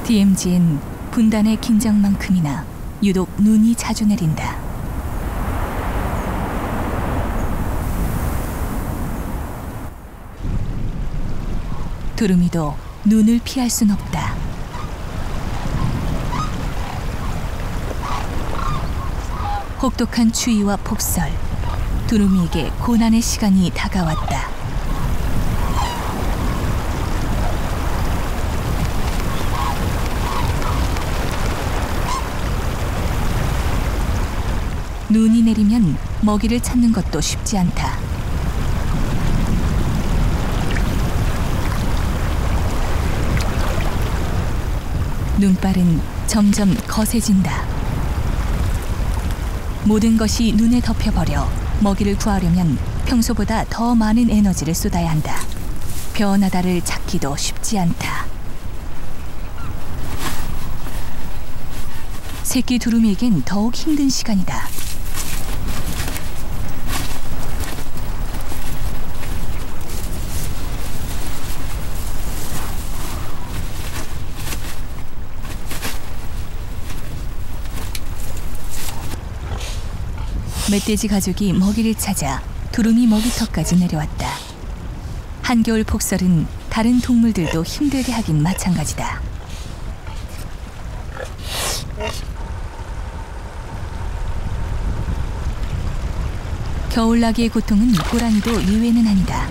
DMZ엔 분단의 긴장만큼이나 유독 눈이 자주 내린다. 두루미도 눈을 피할 순 없다. 혹독한 추위와 폭설, 두루미에게 고난의 시간이 다가왔다. 눈이 내리면 먹이를 찾는 것도 쉽지 않다. 눈발은 점점 거세진다. 모든 것이 눈에 덮여버려 먹이를 구하려면 평소보다 더 많은 에너지를 쏟아야 한다. 변하다를 찾기도 쉽지 않다. 새끼 두루미에겐 더욱 힘든 시간이다. 멧돼지 가족이 먹이를 찾아 두루미 먹이터까지 내려왔다. 한겨울 폭설은 다른 동물들도 힘들게 하긴 마찬가지다. 겨울나기의 고통은 고라니도 예외는 아니다.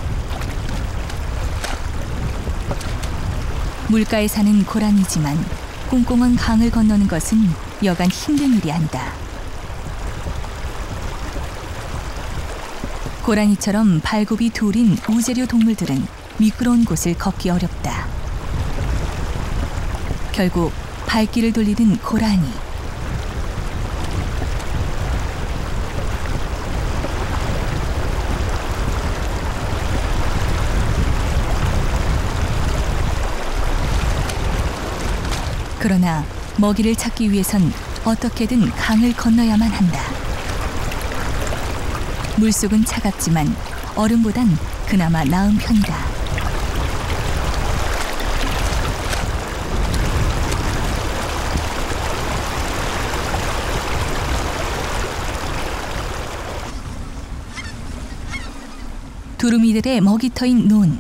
물가에 사는 고라니지만 꽁꽁한 강을 건너는 것은 여간 힘든 일이 아니다. 고라니처럼 발굽이 둘인 우재료 동물들은 미끄러운 곳을 걷기 어렵다. 결국 발길을 돌리는 고라니. 그러나 먹이를 찾기 위해선 어떻게든 강을 건너야만 한다. 물속은 차갑지만 얼음보단 그나마 나은 편이다. 두루미들의 먹이터인 논.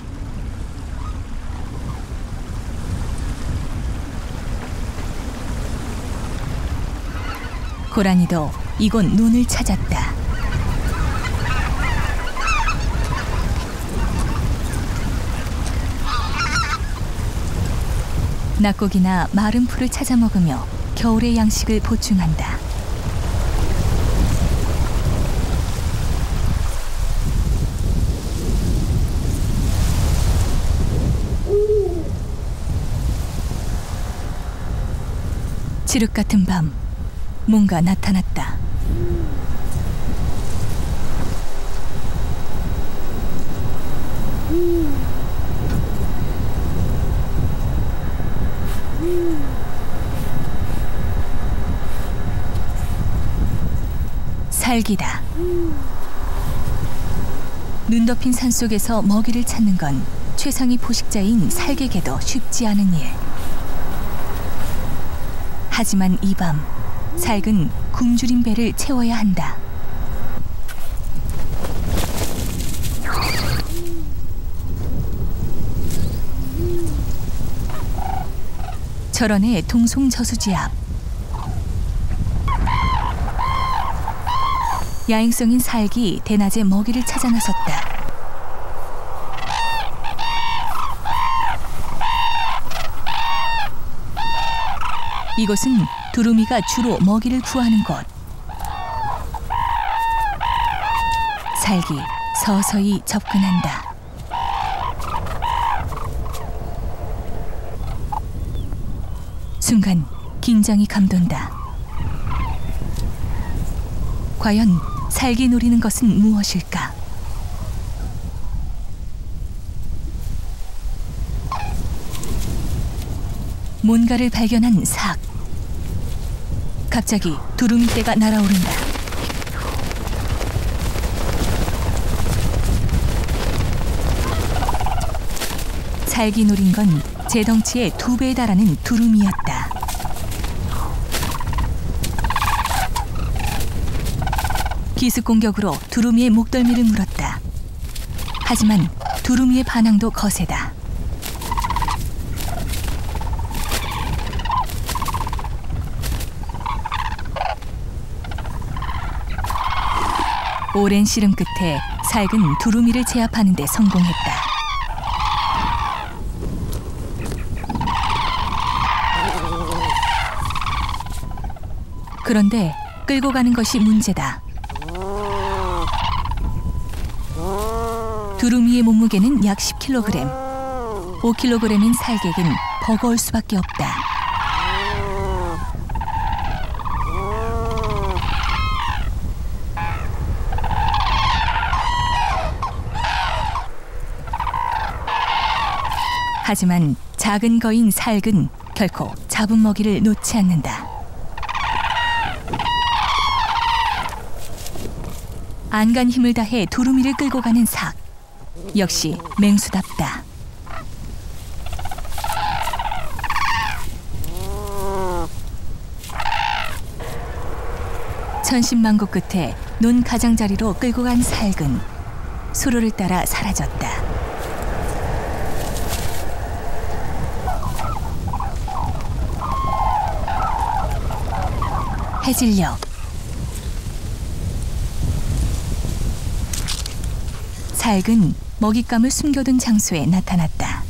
고라니도 이곳 논을 찾았다. 낙곡이나 마른 풀을 찾아 먹으며 겨울의 양식을 보충한다. 칠흑 같은 밤, 뭔가 나타났다. 살기다. 눈 덮인 산속에서 먹이를 찾는 건 최상위 포식자인 살개에게도 쉽지 않은 일. 하지만 이 밤, 살은 굶주린 배를 채워야 한다. 철원의 동송저수지 앞. 야행성인 살기 대낮에 먹이를 찾아 나섰다. 이곳은 두루미가 주로 먹이를 구하는 곳. 살기 서서히 접근한다. 순간 긴장이 감돈다. 과연 살기 노리는 것은 무엇일까? 뭔가를 발견한 삭. 갑자기 두루미 떼가 날아오른다. 살기 노린 건 제 덩치의 2배에 달하는 두루미였다. 기습 공격으로 두루미의 목덜미를 물었다. 하지만 두루미의 반항도 거세다. 오랜 씨름 끝에 살근 두루미를 제압하는 데 성공했다. 그런데 끌고 가는 것이 문제다. 두루미의 몸무게는 약 10kg. 5kg인 살객은 버거울 수밖에 없다. 하지만 작은 거인 살근 결코 잡은 먹이를 놓지 않는다. 안간 힘을 다해 두루미를 끌고 가는 삭. 역시 맹수답다. 천신만고 끝에 논 가장자리로 끌고 간 살근. 수로를 따라 사라졌다. 해질녘. 살근 먹잇감을 숨겨둔 장소에 나타났다.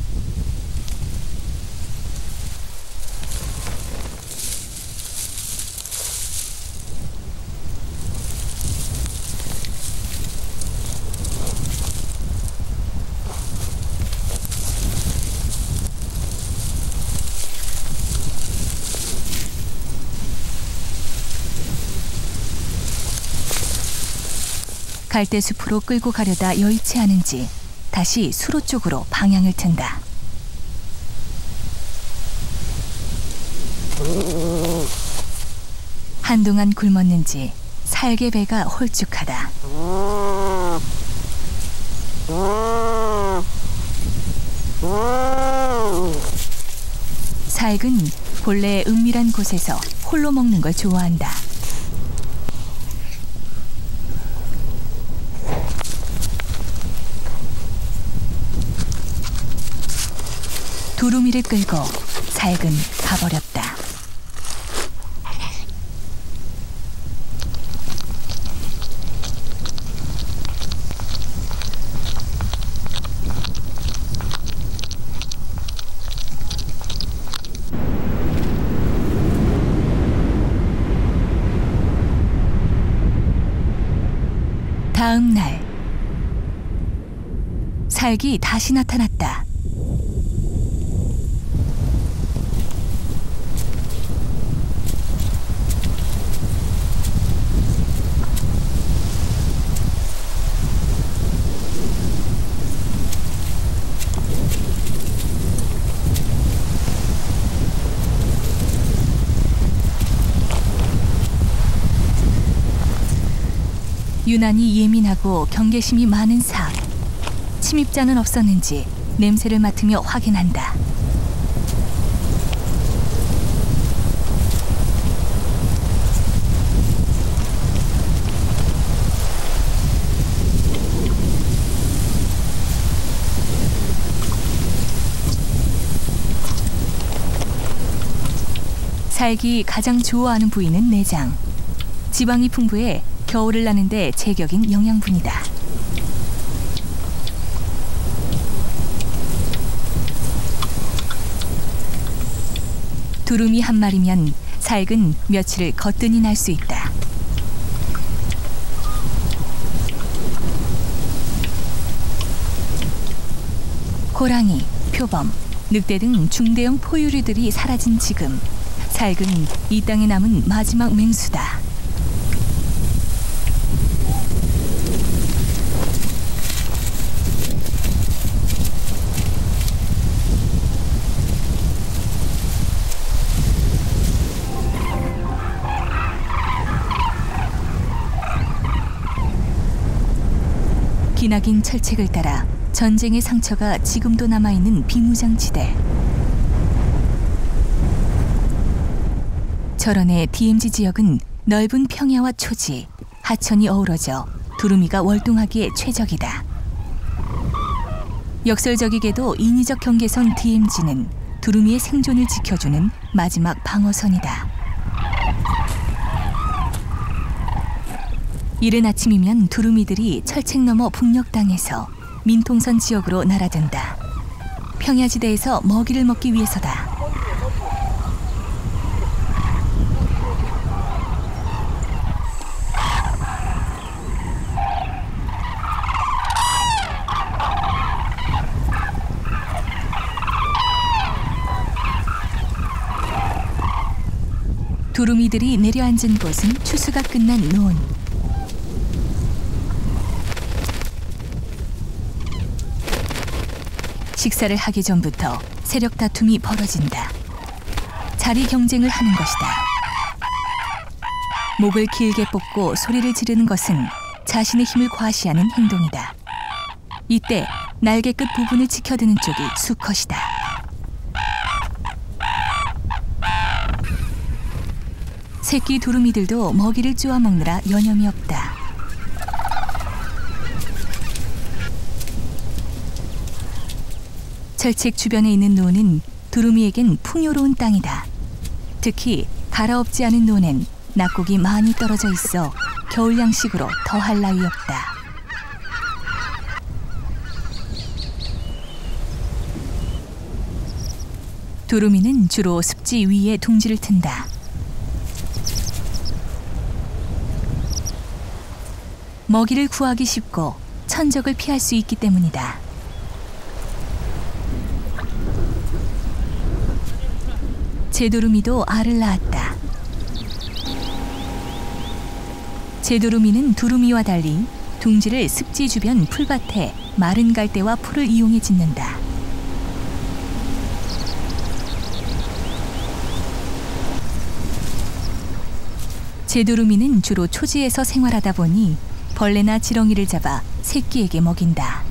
갈대숲으로 끌고 가려다 여의치 않은지 다시 수로 쪽으로 방향을 튼다. 한동안 굶었는지 살개 배가 홀쭉하다. 살근 본래 은밀한 곳에서 홀로 먹는 걸 좋아한다. 두루미를 끌고 살근 가버렸다. 다음 날 살기 다시 나타났다. 유난히 예민하고 경계심이 많은 삭. 침입자는 없었는지 냄새를 맡으며 확인한다. 살기 가장 좋아하는 부위는 내장. 지방이 풍부해 겨울을 나는데 제격인 영양분이다. 두루미 한 마리면 살근 며칠을 거뜬히 날 수 있다. 호랑이, 표범, 늑대 등 중대형 포유류들이 사라진 지금 살근 이 땅에 남은 마지막 맹수다. 기나긴 철책을 따라 전쟁의 상처가 지금도 남아있는 비무장지대. 철원의 DMZ 지역은 넓은 평야와 초지, 하천이 어우러져 두루미가 월동하기에 최적이다. 역설적이게도 인위적 경계선 DMZ는 두루미의 생존을 지켜주는 마지막 방어선이다. 이른 아침이면 두루미들이 철책 너머 북녘땅에서 민통선 지역으로 날아든다. 평야지대에서 먹이를 먹기 위해서다. 두루미들이 내려앉은 곳은 추수가 끝난 논. 식사를 하기 전부터 세력 다툼이 벌어진다. 자리 경쟁을 하는 것이다. 목을 길게 뽑고 소리를 지르는 것은 자신의 힘을 과시하는 행동이다. 이때 날개 끝 부분을 지켜드는 쪽이 수컷이다. 새끼 두루미들도 먹이를 쪼아 먹느라 여념이 없다. 철책 주변에 있는 논은 두루미에겐 풍요로운 땅이다. 특히 갈아엎지 않은 논엔 낙곡이 많이 떨어져 있어 겨울 양식으로 더할 나위 없다. 두루미는 주로 습지 위에 둥지를 튼다. 먹이를 구하기 쉽고 천적을 피할 수 있기 때문이다. 제두루미도 알을 낳았다. 제두루미는 두루미와 달리 둥지를 습지 주변 풀밭에 마른 갈대와 풀을 이용해 짓는다. 제두루미는 주로 초지에서 생활하다 보니 벌레나 지렁이를 잡아 새끼에게 먹인다.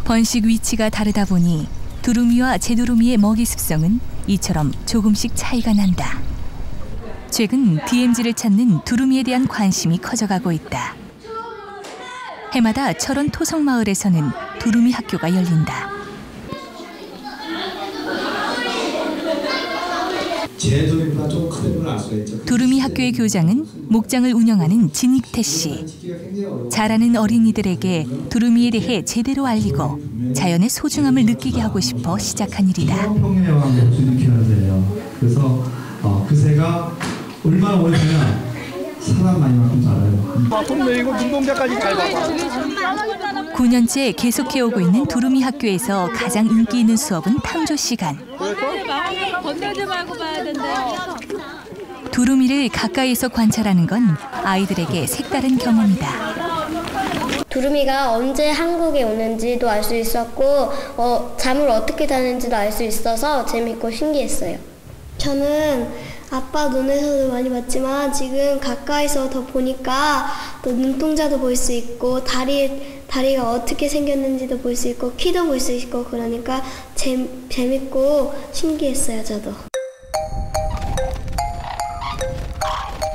번식 위치가 다르다 보니 두루미와 제두루미의 먹이 습성은 이처럼 조금씩 차이가 난다. 최근 DMZ를 찾는 두루미에 대한 관심이 커져가고 있다. 해마다 철원 토성마을에서는 두루미 학교가 열린다. 두루미 학교의 교장은 목장을 운영하는 진익태 씨. 자라는 어린이들에게 두루미에 대해 제대로 알리고 자연의 소중함을 느끼게 하고 싶어 시작한 일이다. 그래서 그 새가 얼마나 오래 되면 사람 많이만큼 자라요. 근데 이거 눈동자까지 잘 봐봐. 9년째 계속해오고 있는 두루미 학교에서 가장 인기 있는 수업은 탕조 시간. 건들지 말고 봐야 된대요. 두루미를 가까이서 관찰하는 건 아이들에게 색다른 경험이다. 두루미가 언제 한국에 오는지도 알 수 있었고 잠을 어떻게 자는지도 알 수 있어서 재밌고 신기했어요. 저는 아빠 눈에서도 많이 봤지만 지금 가까이서 더 보니까 또 눈동자도 볼 수 있고 다리가 어떻게 생겼는지도 볼 수 있고 키도 볼 수 있고 그러니까 재밌고 신기했어요. 저도.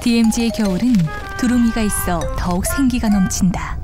DMZ의 겨울은 두루미가 있어 더욱 생기가 넘친다.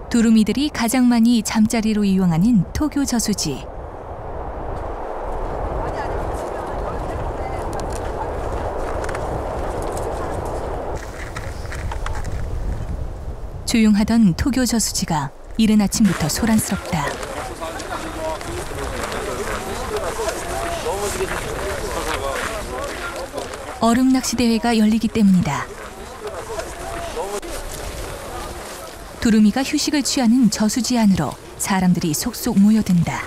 두루미들이 가장 많이 잠자리로 이용하는 토교 저수지. 조용하던 토교 저수지가 이른 아침부터 소란스럽다. 얼음 낚시 대회가 열리기 때문이다. 두루미가 휴식을 취하는 저수지 안으로 사람들이 속속 모여든다.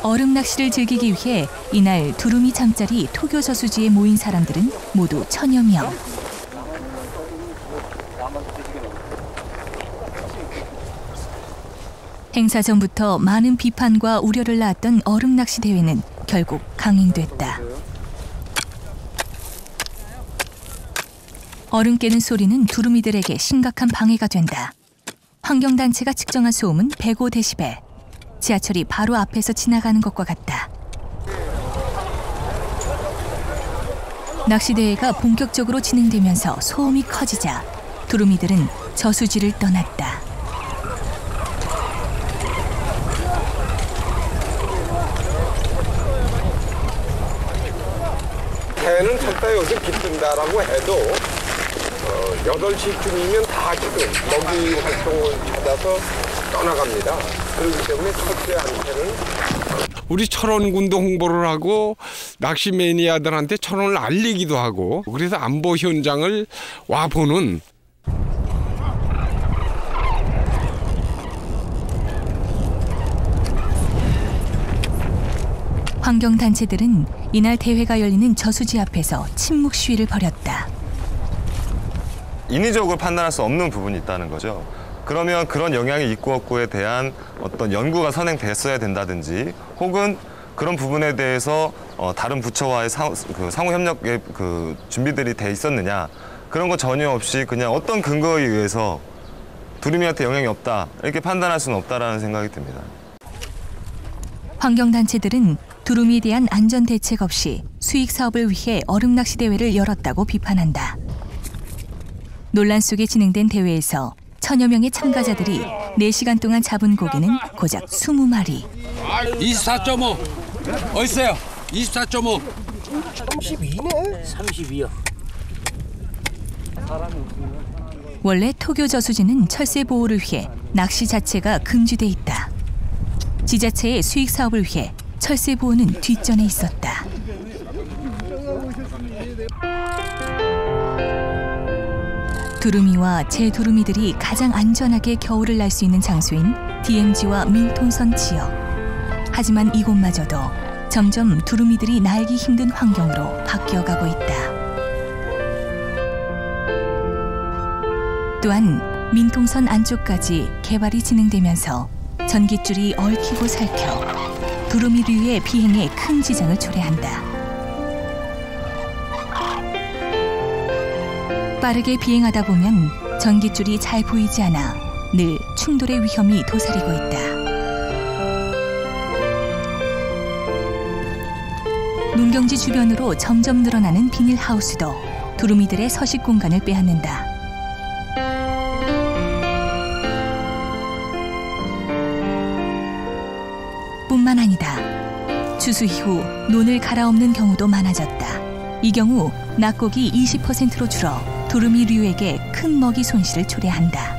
얼음 낚시를 즐기기 위해 이날 두루미 잠자리 토교 저수지에 모인 사람들은 모두 1000여 명. 행사 전부터 많은 비판과 우려를 낳았던 얼음 낚시 대회는 결국 강행됐다. 얼음 깨는 소리는 두루미들에게 심각한 방해가 된다. 환경단체가 측정한 소음은 105데시벨. 지하철이 바로 앞에서 지나가는 것과 같다. 낚시대회가 본격적으로 진행되면서 소음이 커지자 두루미들은 저수지를 떠났다. 해는 절대 여기서 깃든다라고 해도 8시쯤이면 다 지금 먹이 활동을 찾아서 떠나갑니다. 그렇기 때문에 첫째한테는 우리 철원군도 홍보를 하고 낚시 매니아들한테 철원을 알리기도 하고 그래서 안보 현장을 와보는 환경단체들은 이날 대회가 열리는 저수지 앞에서 침묵 시위를 벌였다. 인위적으로 판단할 수 없는 부분이 있다는 거죠. 그러면 그런 영향이 있고 없고에 대한 어떤 연구가 선행됐어야 된다든지 혹은 그런 부분에 대해서 다른 부처와의 상호 협력의 준비들이 돼 있었느냐 그런 거 전혀 없이 그냥 어떤 근거에 의해서 두루미한테 영향이 없다 이렇게 판단할 수는 없다라는 생각이 듭니다. 환경단체들은 두루미에 대한 안전 대책 없이 수익 사업을 위해 얼음 낚시 대회를 열었다고 비판한다. 논란 속에 진행된 대회에서 1000여 명의 참가자들이 4시간 동안 잡은 고기는 고작 20마리. 24.5. 어딨어요? 24.5. 32네? 32요. 원래 토교 저수지는 철새 보호를 위해 낚시 자체가 금지돼 있다. 지자체의 수익 사업을 위해 철새 보호는 뒷전에 있었다. 두루미와 제두루미들이 가장 안전하게 겨울을 날 수 있는 장소인 DMZ와 밀통선 지역. 하지만 이곳마저도 점점 두루미들이 날기 힘든 환경으로 바뀌어가고 있다. 또한 민통선 안쪽까지 개발이 진행되면서 전깃줄이 얽히고 살켜 두루미류의 비행에 큰 지장을 초래한다. 빠르게 비행하다 보면 전깃줄이 잘 보이지 않아 늘 충돌의 위험이 도사리고 있다. 농경지 주변으로 점점 늘어나는 비닐하우스도 두루미들의 서식 공간을 빼앗는다. 뿐만 아니다. 추수 이후 논을 갈아엎는 경우도 많아졌다. 이 경우 낙곡이 20%로 줄어 두루미류에게 큰 먹이 손실을 초래한다.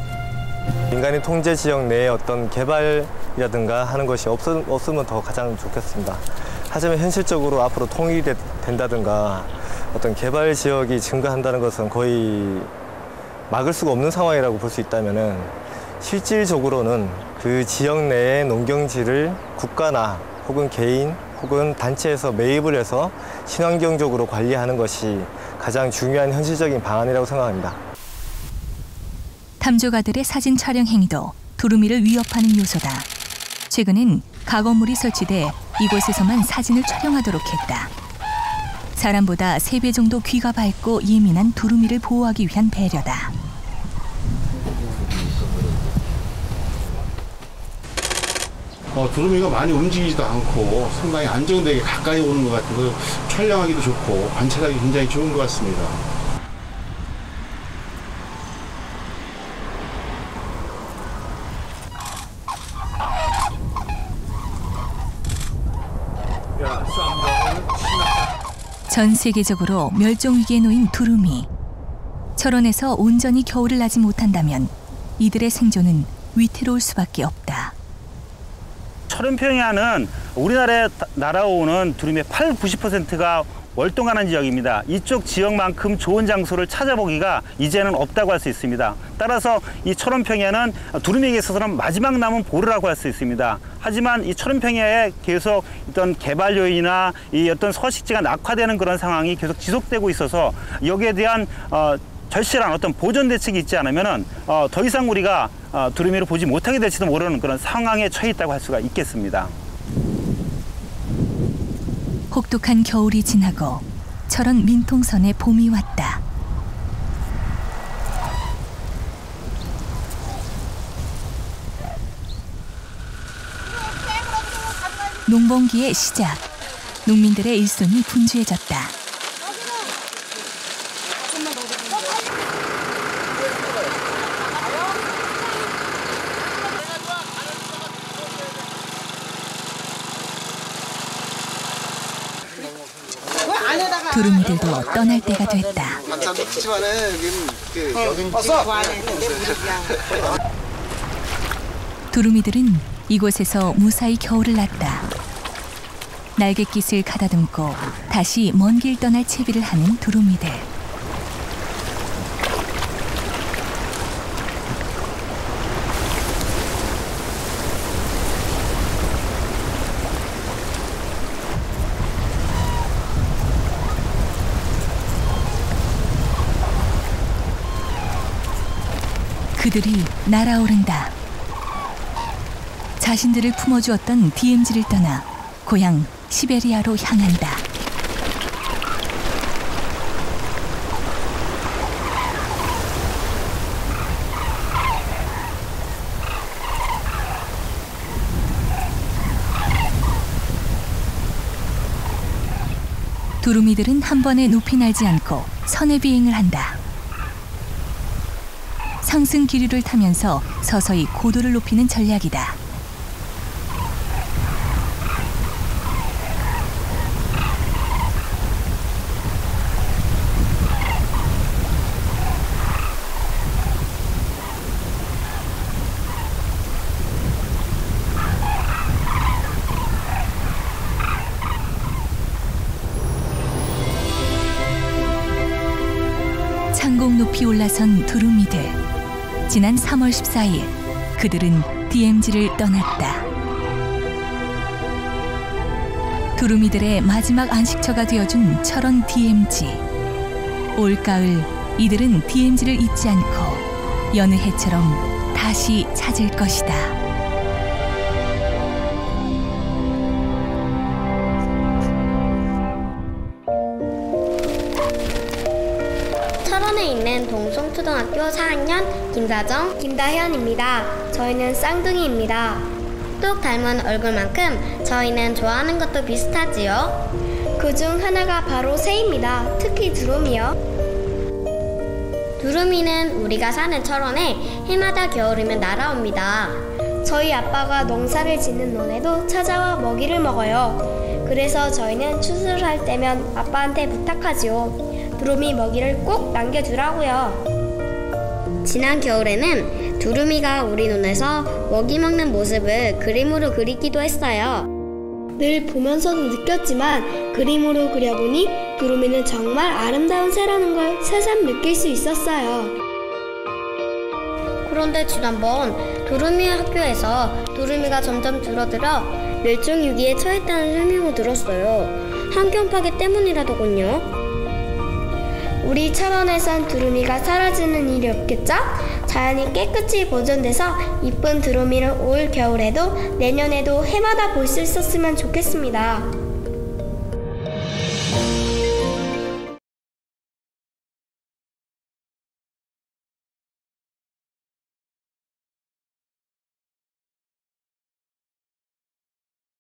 인간이 통제 지역 내에 어떤 개발이라든가 하는 것이 없으면 더 가장 좋겠습니다. 하지만 현실적으로 앞으로 통일이 된다든가 어떤 개발 지역이 증가한다는 것은 거의 막을 수가 없는 상황이라고 볼 수 있다면은 실질적으로는 그 지역 내의 농경지를 국가나 혹은 개인 혹은 단체에서 매입을 해서 친환경적으로 관리하는 것이 가장 중요한 현실적인 방안이라고 생각합니다. 탐조가들의 사진 촬영 행위도 두루미를 위협하는 요소다. 최근엔 각어물이 설치돼 이곳에서만 사진을 촬영하도록 했다. 사람보다 3배 정도 귀가 밝고 예민한 두루미를 보호하기 위한 배려다. 두루미가 많이 움직이지도 않고 상당히 안정되게 가까이 오는 것 같아서 촬영하기도 좋고 관찰하기 굉장히 좋은 것 같습니다. 전 세계적으로 멸종 위기에 놓인 두루미. 철원에서 온전히 겨울을 나지 못한다면 이들의 생존은 위태로울 수밖에 없다. 철원평야는 우리나라에 날아오는 두루미의 80~90%가 월동하는 지역입니다. 이쪽 지역만큼 좋은 장소를 찾아보기가 이제는 없다고 할 수 있습니다. 따라서 이 철원평야는 두루미에게 있어서는 마지막 남은 보루라고 할 수 있습니다. 하지만 이 철원평야에 계속 어떤 개발 요인이나 이 어떤 서식지가 낙화되는 그런 상황이 계속 지속되고 있어서 여기에 대한 절실한 어떤 보존 대책이 있지 않으면은 더 이상 우리가 두루미를 보지 못하게 될지도 모르는 그런 상황에 처해 있다고 할 수가 있겠습니다. 혹독한 겨울이 지나고 철원 민통선에 봄이 왔다. 농번기의 시작. 농민들의 일손이 분주해졌다. 두루미들도 떠날 때가 됐다. 두루미들은 이곳에서 무사히 겨울을 났다. 날갯깃을 가다듬고 다시 먼 길 떠날 채비를 하는 두루미들. 그들이 날아오른다. 자신들을 품어주었던 DMZ를 떠나 고향 시베리아로 향한다. 두루미들은 한 번에 높이 날지 않고 선의 비행을 한다. 상승 기류를 타면서 서서히 고도를 높이는 전략이다. 창공 높이 올라선 두루미들. 지난 3월 14일 그들은 DMZ를 떠났다. 두루미들의 마지막 안식처가 되어준 철원 DMZ. 올가을 이들은 DMZ를 잊지 않고 여느 해처럼 다시 찾을 것이다. 철원에 있는 동송초등학교 4학년 김다정, 김다현입니다. 저희는 쌍둥이입니다. 똑 닮은 얼굴만큼 저희는 좋아하는 것도 비슷하지요. 그중 하나가 바로 새입니다. 특히 두루미요. 두루미는 우리가 사는 철원에 해마다 겨울이면 날아옵니다. 저희 아빠가 농사를 짓는 논에도 찾아와 먹이를 먹어요. 그래서 저희는 추수를 할 때면 아빠한테 부탁하지요. 두루미 먹이를 꼭 남겨주라고요. 지난 겨울에는 두루미가 우리 논에서 먹이 먹는 모습을 그림으로 그리기도 했어요. 늘 보면서도 느꼈지만 그림으로 그려보니 두루미는 정말 아름다운 새라는 걸 새삼 느낄 수 있었어요. 그런데 지난번 두루미 학교에서 두루미가 점점 줄어들어 멸종위기에 처했다는 설명을 들었어요. 환경 파괴 때문이라더군요. 우리 철원에선 두루미가 사라지는 일이 없겠죠? 자연이 깨끗이 보존돼서 이쁜 두루미를 올 겨울에도 내년에도 해마다 볼 수 있었으면 좋겠습니다.